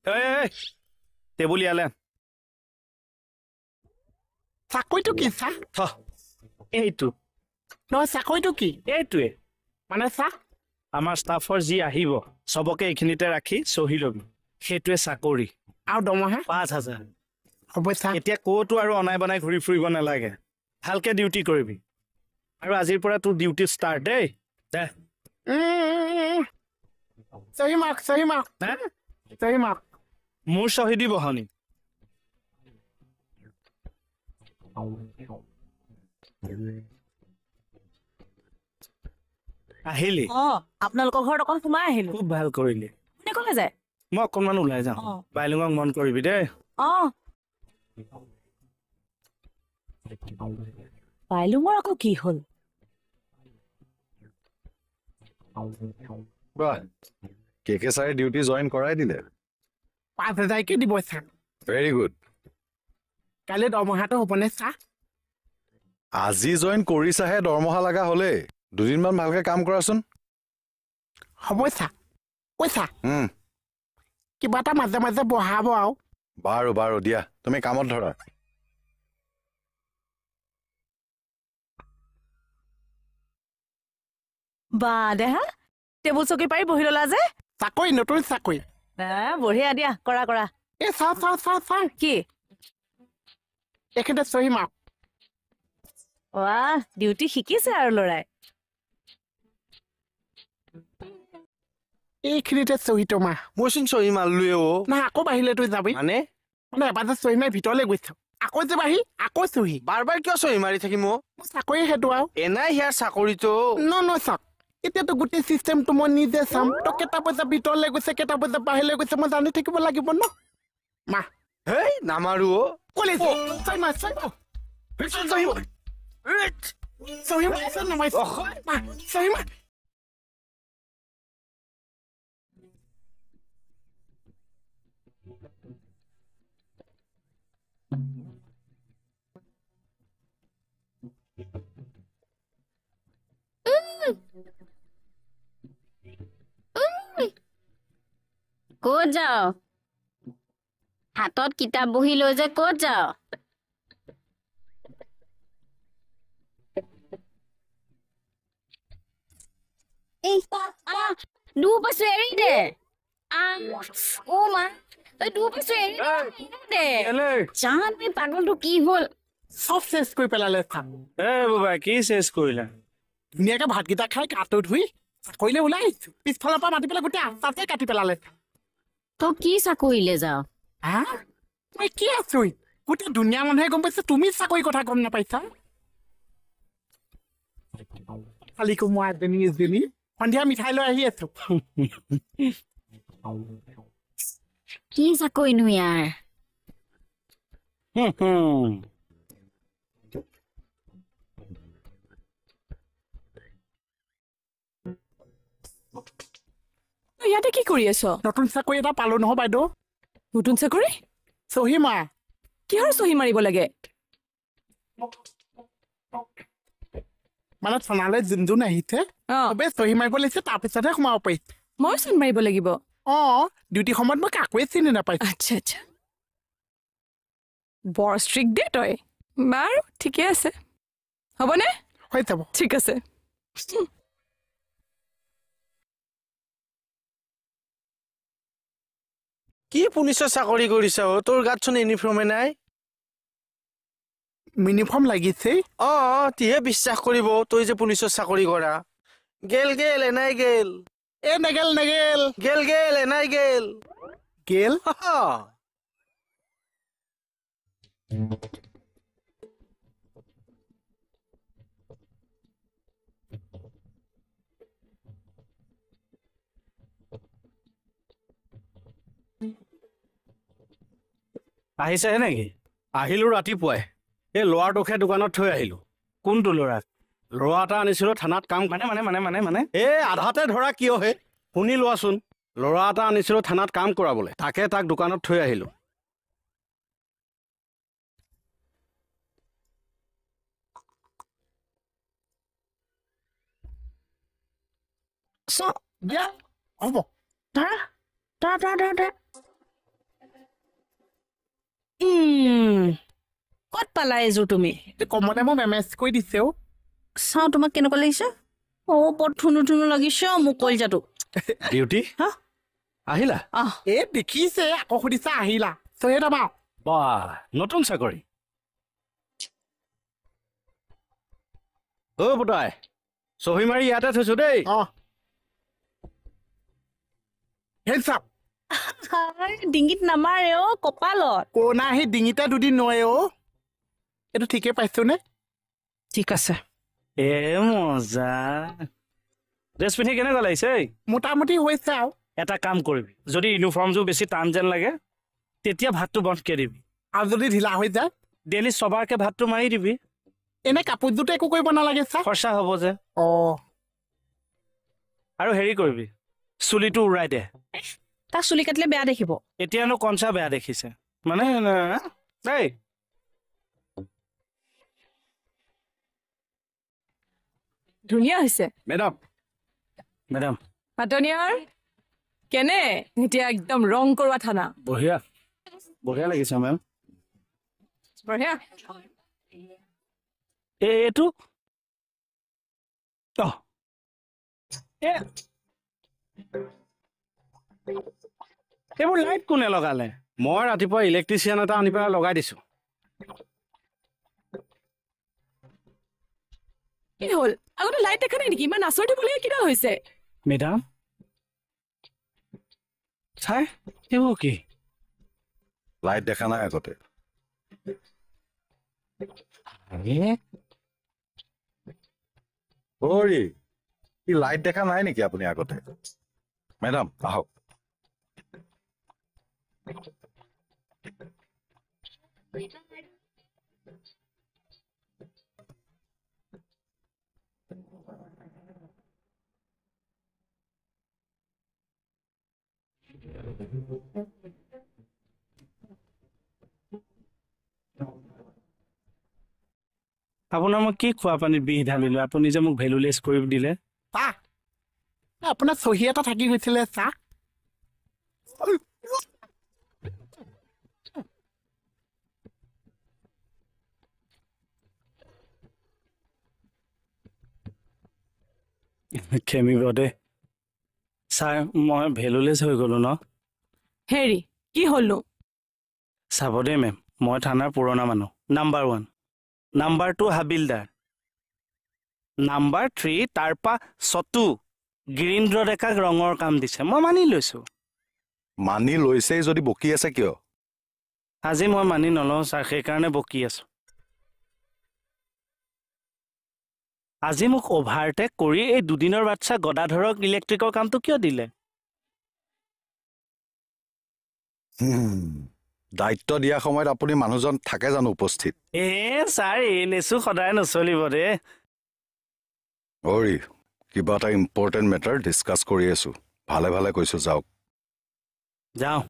এই টেবুল ইয়ালে চাকৰিটো কি চা থ এইটো নহয় চাকৰিটো কি এইটোৱে মানে চা আমাৰ ষ্টাফৰ যি আহিব চবকে এইখিনিতে ৰাখি চহী ল'বি সেইটোৱে চাকৰি আৰু দৰমহা 5,000 হ'ব চা এতিয়া ক'তো আৰু অনাই বনাই ঘূৰি ফুৰিব নালাগে ভালকে ডিউটি কৰিবি আৰু আজিৰ পৰা তোৰ ডিউটি ষ্টাৰ্ট দেই দে চহী মাক মোৰ চহী দিব হনি আহিলি আপোনালোকৰ ঘৰত অকণ সোমাই আহিলো খুব ভাল কৰিলি কোনে ক'লে যায় মই অকণমান ওলাই যাওঁ বাইলুঙক মন কৰিবি দেই বাইলুঙৰ আকৌ কি হ'ল কে ছাৰে ডিউটি জইন কৰাই দিলে 5,000কে দিব চা ভেৰি গুড কাইলৈ দৰমহাটো হ'বনে চা আজি জইন কৰিছাহে দৰমহা লগা হ'লে দুদিনমান ভালকে কাম কৰাচোন হ'ব চা পইচা হুম কিবা এটা মাজে মাজে বঢ়াব আৰু বাৰু বাৰু দিয়া তুমি কামত ধৰা বা দেহা টেবুল চকী পাৰি বহি ললা যে চাকৰি নতুন চাকৰি বঢ়িয়া দিয়া কৰা কৰা এই চা কি এইখিনিতে চহী মাক ডিউটি শিকিছে আৰু ল'ৰাই এইখিনিতে চহীটো মা মইচোন চহী মাৰিলোৱে নহয় আকৌ বাহিলে তই যাবি মানে এবাৰ যে চহী মাৰি ভিতৰলৈ গৈছ আকৌ যে বাহি আকৌ চহী বাৰ বাৰ কিয় চহী মাৰি থাকিম মোৰ চাকৰি সেইটো আৰু এনাই হিয়াৰ চাকৰিটো ন চাক এতিয়াতো গোটেই চিষ্টেমটো মই নিজে চাম তই কেইটা বজা ভিতৰলৈ গৈছে কেইটা বজা বাহিৰলৈ গৈছে মই জানি থাকিব লাগিব ন মা হেই নামাৰো কলে চহী মাৰ চহী মাৰ ক'ত যাও হাতত কিতাপ বহি লৈ যে ক'ত যাও দূৰ পাইছো এৰি দে মা তই দূৰ পাইছো এৰি দে জান পাগলটো কি হ'ল চব চেঞ্জ কৰি পেলালে চাম বাবা কি চেঞ্জ কৰিলা ধুনীয়াকে ভাতকেইটা খাই গাটো ধুই চাকৰিলে ওলাই আহিছো পিছফালৰ পৰা মাতি পেলাই গোটেই আস্তাতে কাটি পেলালে তই কি চাকৰিলে যাও হা মই কি আছো গোটেই ধুনীয়া মানুহে গম পাইছে তুমি চাকৰি কথা গম নাপাইছা খালি কোমোৱা এজনী সন্ধিয়া মিঠাই লৈ আহি আছো কি চাকৰিনো ইয়াৰ ইয়াতে কি কৰি আছ নতুন চাকৰি এটা পালো নহয় বাইদেউ নতুন চাকৰি চহী মা কিহৰ চহী মাৰিব লাগে মানে থানালৈ যোন আহিছে চবে চহী মাৰিব লাগিছে তাৰপিছতহে সোমাব পাৰিছে মই চহী মাৰিব লাগিব ডিউটি সময়ত মই কাকোৱে চিনি নাপাইছো আচ্ছা বৰ ষ্ট্ৰিক্ট দে তই বাৰু ঠিকে আছে হ'বনে হৈ যাব ঠিক আছে কি পুলিচৰ চাকৰি কৰিছা তোৰ গাতচোন ইউনিফৰ্মে নাই ইউনিফৰ্ম লাগিছে তিহে বিশ্বাস কৰিব তই যে পুলিচৰ চাকৰি কৰা গেল এনাই গেল নেগেল গেল এনাই গেল আহিছেহে নেকি আহিলো ৰাতিপুৱাই এই ল'ৰাটোকে দোকানত থৈ আহিলো কোনটো ল'ৰা এটা আনিছিলো থানাত কাম মানে আধাতে ধৰা কিয় হে শুনি লোৱাচোন ল'ৰা এটা আনিছিলো থানাত কাম কৰাবলৈ তাকে তাক দোকানত থৈ আহিলো হ'ব ক'ত পালা এইযোৰ তুমি কমতে মই মেমেজ কৰি দিছে অ' চাওঁ তোমাক কেনেকুৱা লাগিছে বৰ ধুনু ধুনু লাগিছে মোক কলজাটো ডিউটি হা? আহিলা দেখিছে আকৌ সুধিছা আহিলা চহে দাবা বাহ নতুন চাকৰি অ' পুতাই চহী মাৰি ইয়াতে থৈছো দেই সেই চাপ ডিঙিত নামাৰে কপালত কৰোণা আহি ডিঙিতে দুদিন নয় অ' এইটো ঠিকে পাইছো নে ঠিক আছে মজা ড্ৰেছ পিন্ধি কেনেকুৱা লাগিছে মোটামুটি হৈছে আৰু এটা কাম কৰিবি যদি ইউনিফৰ্মযোৰ বেছি টান যেন লাগে তেতিয়া ভাতটো বন্ধকৈ দিবি আৰু যদি ঢিলা হৈ যায় ডেইলি চবাৰকে ভাতটো মাৰি দিবি এনে কাপোৰযোৰটো একো কৰিব নালাগে ছাৰ খৰচা হ'ব যে অ' আৰু হেৰি কৰিবি চুলিটো উৰাই দে তাক চুলি কাটিলে বেয়া দেখিব এতিয়ানো কনচা বেয়া দেখিছে মানে দেই ধুনীয়া হৈছে মেডাম মেডাম পাতনিয়াৰ কেনে এতিয়া একদম ৰং কৰোৱা থানা বঢ়িয়া বঢ়িয়া লাগিছে মেম বঢ়িয়া এইটো এইবোৰ লাইট কোনে লগালে মই ৰাতিপুৱা ইলেক্ট্ৰিচিয়ান এটা আনি পেলাই লগাই দিছো কি হ'ল আগতে লাইট দেখা নাই নেকি ইমান আচৰিত হ'বলগীয়া কিবা হৈছে মেডাম চাই এইবোৰ কি লাইট দেখা নাই আগতে অৰি কি লাইট দেখা নাই নেকি আপুনি আগতে মেডাম আহক আপোনাৰ মই কি খোৱা পানীত বিহ ঢালিলো আপুনি যে মোক ভেলুলেছ কৰি দিলে চাহ আপোনাৰ চহী এটা থাকি গৈছিলে চাহ খেমিব দে ছাৰ মই ভেলুলেছ হৈ গ'লো ন হেৰি কি হ'লনো চাব দেই মেম মই থানাৰ পুৰণা মানুহ নাম্বাৰ 1 নাম্বাৰ 2 হাবিলদাৰ নাম্বাৰ 3 তাৰপা চতু গিৰীন্দ্ৰ ডেকাক ৰঙৰ কাম দিছে মই মানি লৈছো মানি লৈছেই যদি বকি আছে কিয় আজি মই মানি নলওঁ ছাৰ সেইকাৰণে বকি আছো আজি মোক অভাৰটেক কৰি এই দুদিনৰ বাচ্চা গদাধৰক ইলেক্ট্ৰিকৰ কামটো কিয় দিলে দায়িত্ব দিয়া সময়ত আপুনি মানুহজন থাকে জানো উপস্থিত ছাৰ এই লেচু সদায় নচলিব দে অৰি কিবা এটা ইম্পৰ্টেণ্ট মেটাৰ ডিছকাছ কৰি আছো ভালে ভালে কৈছো যাওক যাওঁ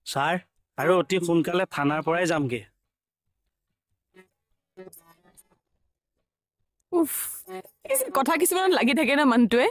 ছাৰ আৰু অতি সোনকালে থানাৰ পৰাই যামগে উফ এই যে কথা কিছুমানত লাগি থাকে না মানুহটোৱে